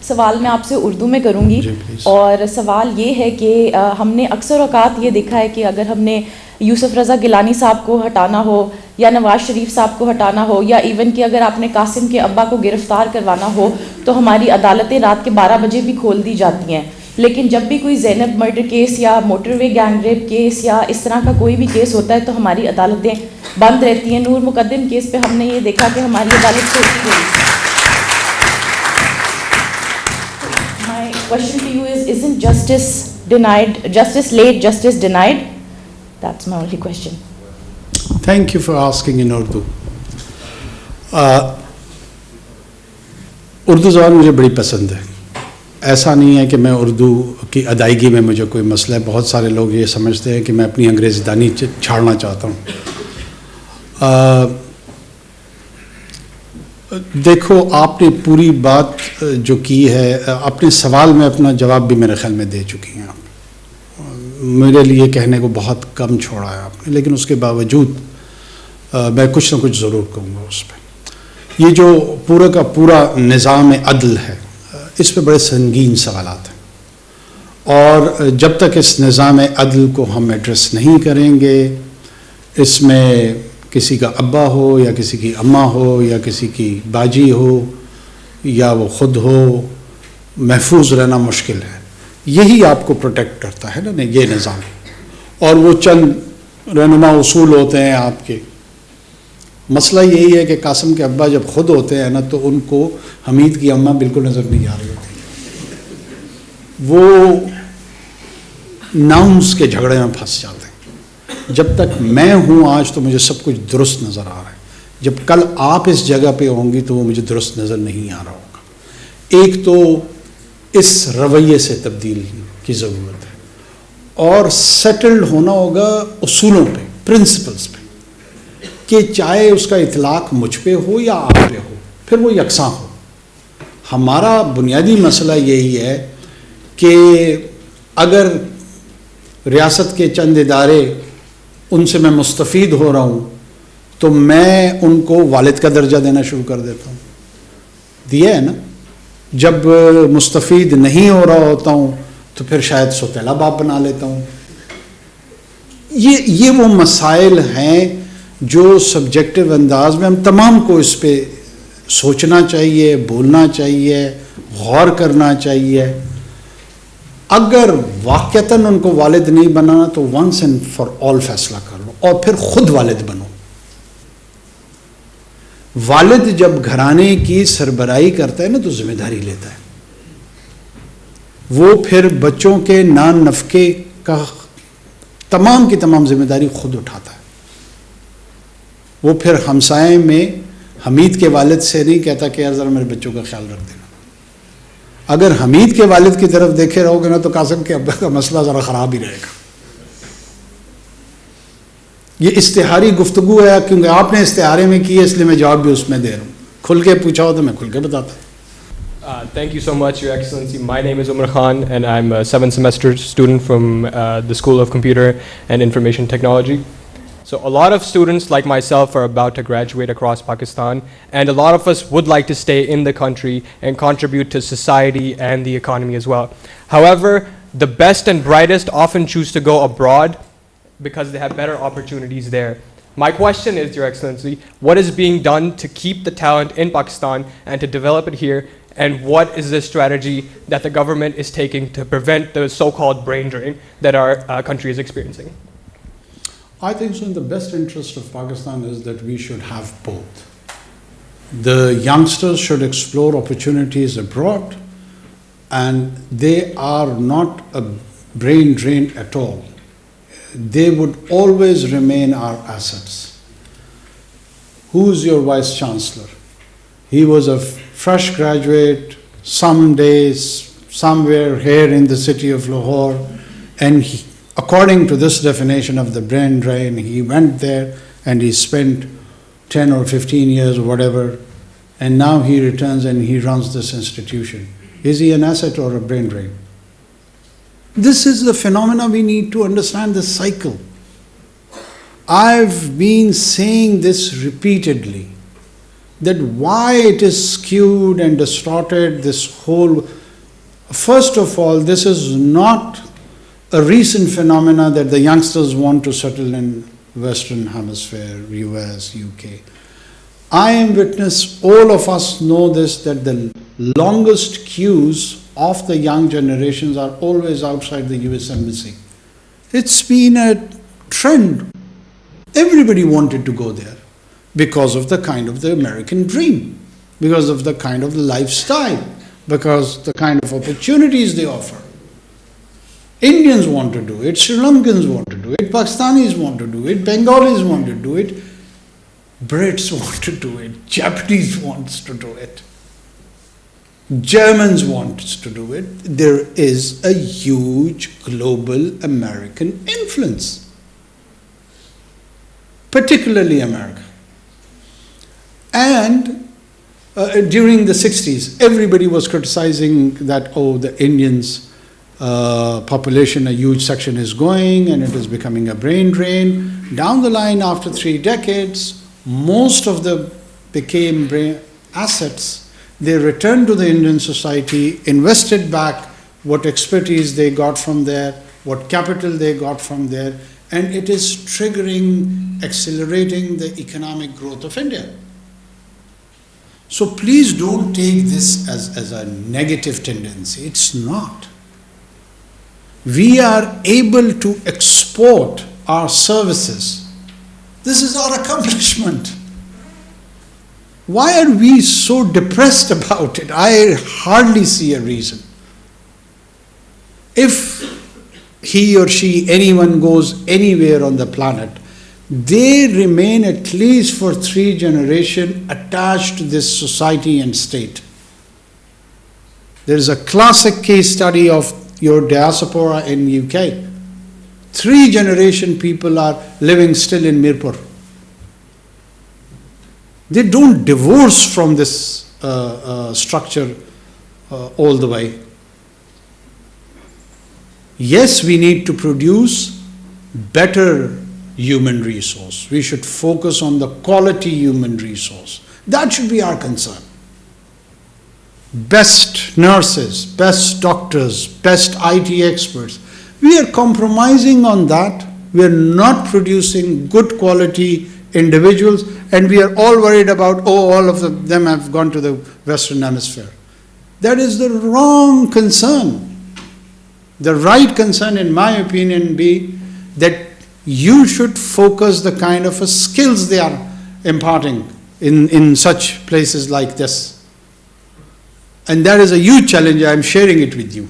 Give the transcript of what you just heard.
سوال میں آپ سے اردو میں کروں گی, اور سوال یہ ہے کہ ہم نے اکثر اوقات یہ دیکھا ہے کہ اگر ہم نے یوسف رضا گیلانی صاحب کو ہٹانا ہو یا نواز شریف صاحب کو ہٹانا ہو, یا ایون کہ اگر آپ نے قاسم کے ابا کو گرفتار کروانا ہو, تو ہماری عدالتیں رات کے 12 بجے بھی کھول دی جاتی ہیں. لیکن جب بھی کوئی زینب مرڈر کیس یا موٹر وے گینگ ریپ کیس یا اس طرح کا کوئی بھی کیس ہوتا ہے تو ہماری عدالتیں بند رہتی ہیں. نور مقدم کیس پہ ہم نے یہ دیکھا کہ ہماری عدالت کھولتی گئی. My question to you is, isn't justice denied, justice late, justice denied? That's my only question. Thank you for asking in Urdu. Urdu زبان مجھے بڑی پسند ہے. ایسا نہیں ہے کہ میں اردو کی ادائیگی میں مجھے کوئی مسئلہ ہے. بہت سارے لوگ یہ سمجھتے ہیں کہ میں اپنی انگریزی دانی چھاڑنا چاہتا ہوں. دیکھو, آپ نے پوری بات جو کی ہے, اپنے سوال میں اپنا جواب بھی میرے خیال میں دے چکی ہیں آپ. میرے لیے کہنے کو بہت کم چھوڑا ہے آپ نے, لیکن اس کے باوجود میں کچھ نہ کچھ ضرور کہوں گا اس پہ. یہ جو پورا کا پورا نظام عدل ہے, اس پہ بڑے سنگین سوالات ہیں, اور جب تک اس نظام عدل کو ہم ایڈریس نہیں کریں گے, اس میں کسی کا ابا ہو یا کسی کی اماں ہو یا کسی کی باجی ہو یا وہ خود ہو, محفوظ رہنا مشکل ہے. یہی آپ کو پروٹیکٹ کرتا ہے نا یہ نظام, اور وہ چند رہنما اصول ہوتے ہیں آپ کے. مسئلہ یہی ہے کہ قاسم کے ابا جب خود ہوتے ہیں نا, تو ان کو حمید کی اماں بالکل نظر نہیں آ رہی ہوتی. وہ ناؤنس کے جھگڑے میں پھنس جاتے ہیں. جب تک میں ہوں آج تو مجھے سب کچھ درست نظر آ رہا ہے, جب کل آپ اس جگہ پہ ہوں گی تو وہ مجھے درست نظر نہیں آ رہا ہوگا. ایک تو اس رویے سے تبدیلی کی ضرورت ہے, اور سیٹلڈ ہونا ہوگا اصولوں پہ, پرنسپلز پہ, کہ چاہے اس کا اطلاق مجھ پہ ہو یا آپ پہ ہو, پھر وہ یکساں ہو. ہمارا بنیادی مسئلہ یہی ہے کہ اگر ریاست کے چند ادارے, ان سے میں مستفید ہو رہا ہوں, تو میں ان کو والد کا درجہ دینا شروع کر دیتا ہوں. دیا ہے نا. جب مستفید نہیں ہو رہا ہوتا ہوں تو پھر شاید سوتیلا باپ بنا لیتا ہوں. یہ وہ مسائل ہیں جو سبجیکٹو انداز میں ہم تمام کو اس پہ سوچنا چاہیے, بولنا چاہیے, غور کرنا چاہیے. اگر واقعتاً ان کو والد نہیں بنانا تو ونس اینڈ فار آل فیصلہ کر لو, اور پھر خود والد بنو. والد جب گھرانے کی سربراہی کرتا ہے نا تو ذمہ داری لیتا ہے. وہ پھر بچوں کے نان نفقے کا تمام کی تمام ذمہ داری خود اٹھاتا ہے. وہ پھر ہمسائے میں حمید کے والد سے نہیں کہتا کہ یار ذرا میرے بچوں کا خیال رکھ دینا. اگر حمید کے والد کی طرف دیکھے رہو گے نا تو قاسم کے ابا کا مسئلہ ذرا خراب ہی رہے گا. یہ اشتہاری گفتگو ہے, کیونکہ آپ نے اشتہارے میں کی ہے, اس لیے میں جواب بھی اس میں دے رہا ہوں. کھل کے پوچھا ہو تو میں کھل کے بتاتا ہوں. Thank you so much, Your Excellency. My name is Imran Khan, and I'm a 7th semester student from the School of Computer and Information Technology. So a lot of students like myself are about to graduate across Pakistan, and a lot of us would like to stay in the country and contribute to society and the economy as well. However, the best and brightest often choose to go abroad because they have better opportunities there. My question is, Your Excellency, what is being done to keep the talent in Pakistan and to develop it here, and what is the strategy that the government is taking to prevent the so-called brain drain that our country is experiencing? I think so in the best interest of Pakistan is that we should have both. The youngsters should explore opportunities abroad, and they are not a brain drain at all. They would always remain our assets. Who's your Vice Chancellor? He was a fresh graduate, some days, somewhere here in the city of Lahore, and he, according to this definition of the brain drain, he went there and he spent 10 or 15 years or whatever, and now he returns and he runs this institution. Is he an asset or a brain drain? This is the phenomena we need to understand, this cycle. I've been saying this repeatedly, that why it is skewed and distorted, this whole, first of all, this is not a recent phenomena that the youngsters want to settle in Western Hemisphere, US, UK. I am witness, all of us know this, that the longest queues of the young generations are always outside the US Embassy. It's been a trend. Everybody wanted to go there because of the kind of the American dream, because of the kind of lifestyle, because the kind of opportunities they offer. Indians want to do it, Sri Lankans want to do it, Pakistanis want to do it, Bengalis want to do it, Brits want to do it, Japanese wants to do it, Germans want to do it. There is a huge global American influence, particularly America. And during the 60s, everybody was criticizing that, oh, the Indians population, a huge section is going and it is becoming a brain drain. Down the line, after 3 decades, most of the became brain assets. They returned to the Indian society, invested back what expertise they got from there, what capital they got from there, and it is triggering, accelerating the economic growth of India. So please don't take this as a negative tendency. It's not. We are able to export our services. This is our accomplishment. Why are we so depressed about it? I hardly see a reason. If he or she, anyone goes anywhere on the planet, they remain at least for 3 generations attached to this society and state. There is a classic case study of your diaspora in UK. 3 generation people are living still in Mirpur. They don't divorce from this structure all the way. Yes, we need to produce better human resource. We should focus on the quality human resource. That should be our concern. Best nurses, best doctors, best IT experts. We are compromising on that. We are not producing good quality individuals, and we are all worried about, oh, all of them have gone to the Western Hemisphere. That is the wrong concern. The right concern, in my opinion, be that you should focus the kind of skills they are imparting in such places like this. And that is a huge challenge. I am sharing it with you.